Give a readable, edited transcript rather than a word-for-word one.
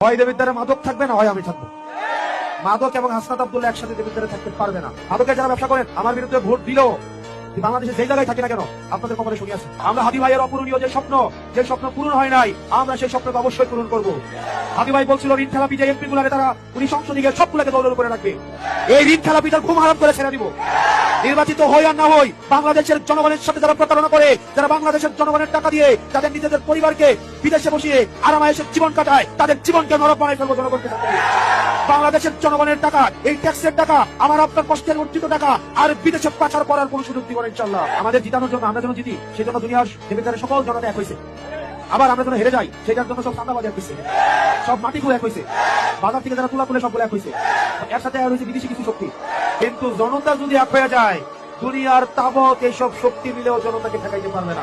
হয় দেবিদ্বারে মাদক থাকবে না হয় আমি থাকবো। মাদক এবং হাসনাত আব্দুল্লাহ একসাথে দেবিদ্বারে থাকতে পারবে না। মাদকের যারা ব্যবসা করেন আমার বিরুদ্ধে ভোট দিলেও বাংলাদেশে যে জায়গায় থাকি না কেন আপনাদের কপালে শুনি আছে। আমরা হাদি ভাইয়ের অপূরণীয় যে স্বপ্ন পূরণ হয় নাই, আমরা সেই স্বপ্নকে অবশ্যই পূরণ করবো। হাদি ভাই বলছিল ঋণ খেলাপি যে এমপি গুলারে তারা উনি সংসদীয় সবগুলোকে দৌড়ের উপরে রাখবে। এই ঋণ খেলাপিটার ঘুম হারাম করে ছেড়ে দিব। নির্বাচিত হই আর না হই, বাংলাদেশের জনগণের সাথে যারা প্রতারণা করে, যারা বাংলাদেশের জনগণের টাকা দিয়ে যাদের নিজেদের পরিবারকে বিদেশে বসিয়ে আরামায়েশের জীবন কাটায়, তাদের জীবনকে নরক বানাই ফেলবো জনগণকে। বাংলাদেশের জনগণের টাকা, এই ট্যাক্সের টাকা, আমার আপনার কষ্টের অর্জিত টাকা আর বিদেশে পাচার করার কোন সুযোগ দিব না ইনশাআল্লাহ। আমাদের জিতানোর জন্য, আমরা যেন জিতি সেই জন্য দুনিয়ার দেবিদ্বারের সকল জনতা এক হয়েছে। আবার আমরা যেন হেরে যাই সেটার জন্য সব চাঁদাবাজ এক হয়েছে, সব মাটিগুলো এক হয়েছে, বাজার থেকে যারা তুলা তুলে সবগুলো এক হয়েছে। এর সাথে আর হয়েছে বিদেশি কিছু শক্তি। কিন্তু জনতা যদি এক হয়ে যায়, দুনিয়ার তাবৎ এইসব শক্তি মিলেও জনতাকে ঠেকাইতে পারবে না।